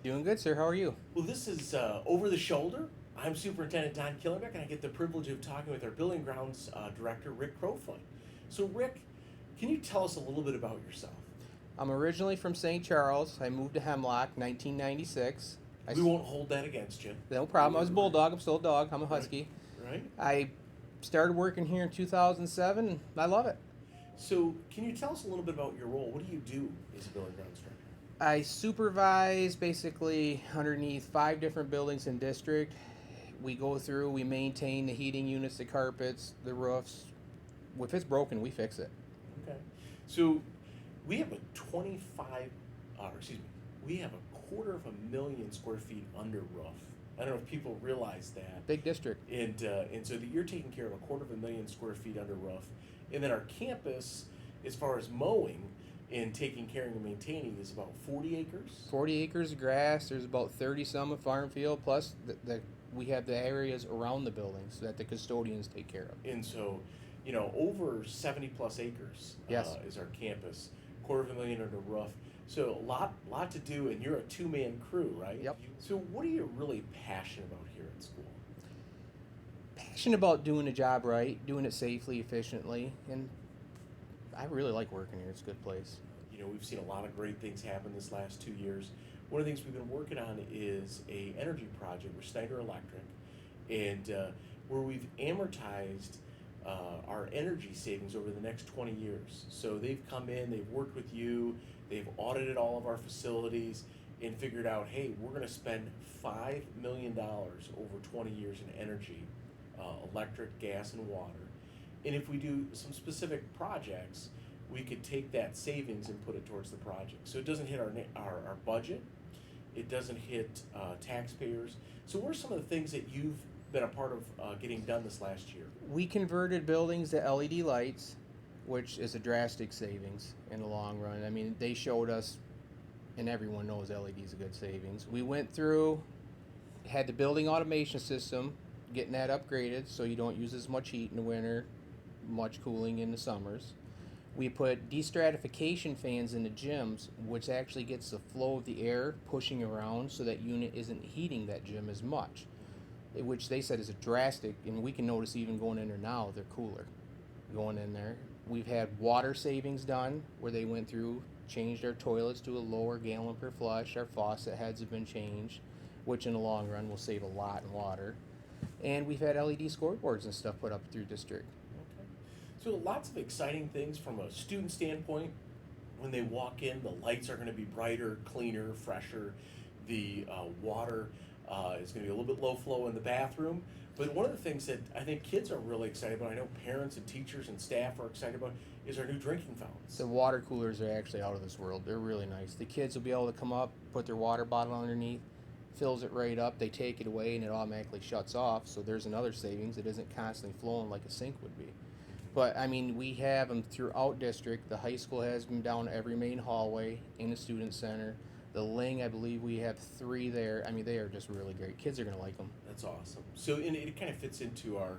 Doing good, sir. How are you? Well, this is Over the Shoulder. I'm Superintendent Don Killenbeck, and I get the privilege of talking with our Building Grounds Director, Rick Crofoot. So, Rick, can you tell us a little bit about yourself? I'm originally from St. Charles. I moved to Hemlock 1996. We won't hold that against you. No problem. I was a bulldog. I'm still a dog. I'm a Right, husky. right. I started working here in 2007. I love it. So, can you tell us a little bit about your role? What do you do as a Building Grounds Director? I supervise basically underneath 5 different buildings in district. We go through, we maintain the heating units, the carpets, the roofs. If it's broken, we fix it. Okay. So, we have a 25, excuse me, we have a quarter of a million square feet under roof. I don't know if people realize that. Big district. And so that you're taking care of a quarter of a million square feet under roof. And then our campus, as far as mowing and taking care and maintaining, is about 40 acres. 40 acres of grass. There's about 30 some of farm field. Plus, we have the areas around the buildings that the custodians take care of. And so, over 70 plus acres Yes. is our campus. Quarter of a million under roof. So a lot to do, and you're a two-man crew, right? Yep. So what are you really passionate about here at school? Passionate about doing the job right, doing it safely, efficiently, and I really like working here. It's a good place. We've seen a lot of great things happen this last 2 years. One of the things we've been working on is a energy project with Schneider Electric, and where we've amortized our energy savings over the next 20 years. So they've come in, they've worked with you, they've audited all of our facilities, and figured out, hey, we're going to spend $5 million over 20 years in energy, electric, gas, and water. And if we do some specific projects, we could take that savings and put it towards the project. So it doesn't hit our budget, it doesn't hit taxpayers. So what are some of the things that you've been a part of getting done this last year? We converted buildings to LED lights, which is a drastic savings in the long run. I mean, they showed us, and everyone knows LED is a good savings. We went through, had the building automation system, getting that upgraded so you don't use as much heat in the winter, much cooling in the summers. We put destratification fans in the gyms, which actually gets the flow of the air pushing around so that unit isn't heating that gym as much, which they said is a drastic, and we can notice even going in there now, they're cooler going in there. We've had water savings done where they went through, changed our toilets to a lower gallon per flush. Our faucet heads have been changed, which in the long run will save a lot in water. And we've had LED scoreboards and stuff put up through district. Okay. So lots of exciting things from a student standpoint. When they walk in, the lights are going to be brighter, cleaner, fresher. The water is going to be a little bit low flow in the bathroom. But one of the things that I think kids are really excited about, I know parents and teachers and staff are excited about, is our new drinking fountains. The water coolers are actually out of this world. They're really nice. The kids will be able to come up, put their water bottle underneath, fills it right up, they take it away, and it automatically shuts off. So there's another savings. It isn't constantly flowing like a sink would be. But, I mean, we have them throughout district. The high school has them down every main hallway in the student center. The Ling, I believe we have 3 there. I mean, they are just really great. Kids are going to like them. That's awesome. So and it kind of fits into our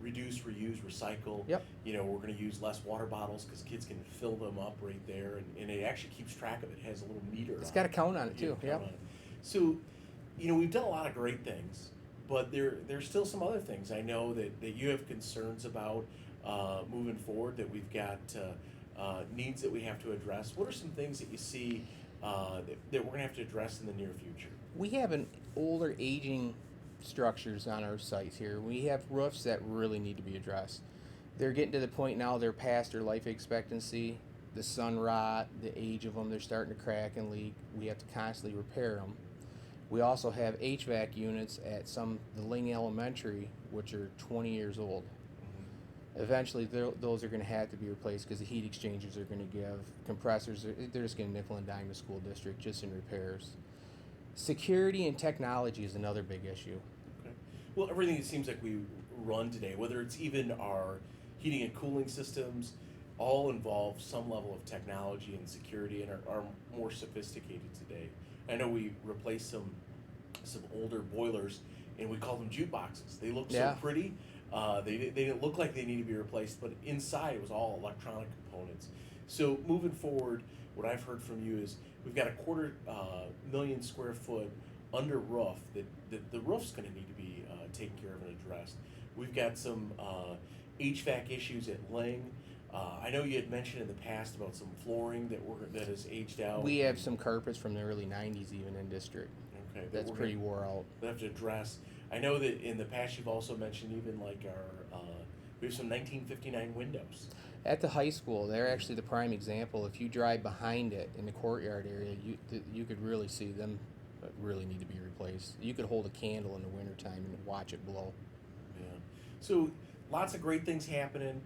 reduce, reuse, recycle. Yep. We're going to use less water bottles because kids can fill them up right there, and it actually keeps track of it. It has a little meter. It's got a count on it, too. Yep. So, we've done a lot of great things, but there's still some other things I know that you have concerns about moving forward, that we've got needs that we have to address. What are some things that you see that we're going to have to address in the near future? We have an older, aging structures on our sites here. We have roofs that really need to be addressed. They're getting to the point now they're past their life expectancy. The sun rot, the age of them, they're starting to crack and leak. We have to constantly repair them. We also have HVAC units at the Ling Elementary, which are 20 years old. Eventually, those are going to have to be replaced because the heat exchangers are going to give. Compressors, they're just going to nickel and dime the school district just in repairs. Security and technology is another big issue. Okay. Well, everything it seems like we run today, whether it's even our heating and cooling systems, all involve some level of technology and security and are more sophisticated today. I know we replaced some older boilers, and we call them jukeboxes. They look so pretty. They didn't look like they need to be replaced, but inside it was all electronic components. So moving forward, what I've heard from you is we've got a quarter million square foot under roof that the roof's going to need to be taken care of and addressed. We've got some HVAC issues at Ling. I know you had mentioned in the past about some flooring that is aged out. We have some carpets from the early 90s even in district. Okay, That's pretty wore out. We have to address. I know that in the past you've also mentioned even like our we have some 1959 windows. At the high school, they're actually the prime example. If you drive behind it in the courtyard area, you could really see them really need to be replaced. You could hold a candle in the wintertime and watch it blow. Yeah. So lots of great things happening.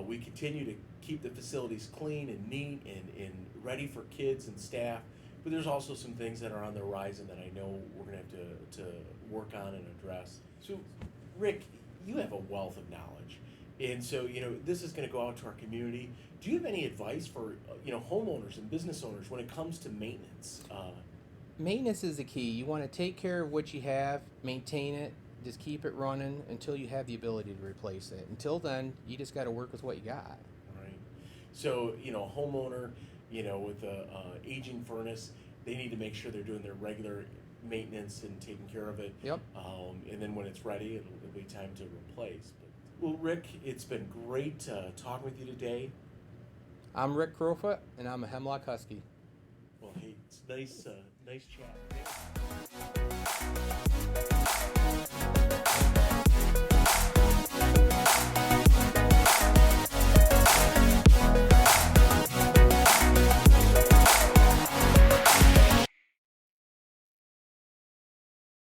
We continue to keep the facilities clean and neat and ready for kids and staff. But there's also some things that are on the horizon that I know we're going to have to work on and address. So, Rick, you have a wealth of knowledge. And so, this is going to go out to our community. Do you have any advice for, homeowners and business owners when it comes to maintenance? Maintenance is the key. You want to take care of what you have, maintain it, just keep it running until you have the ability to replace it. Until then, you just got to work with what you got. Right. So, a homeowner, with a aging furnace, they need to make sure they're doing their regular maintenance and taking care of it. Yep. And then when it's ready, it'll be time to replace. Well, Rick, it's been great talking with you today. I'm Rick Crofoot, and I'm a Hemlock Husky. Well, hey, it's nice chat.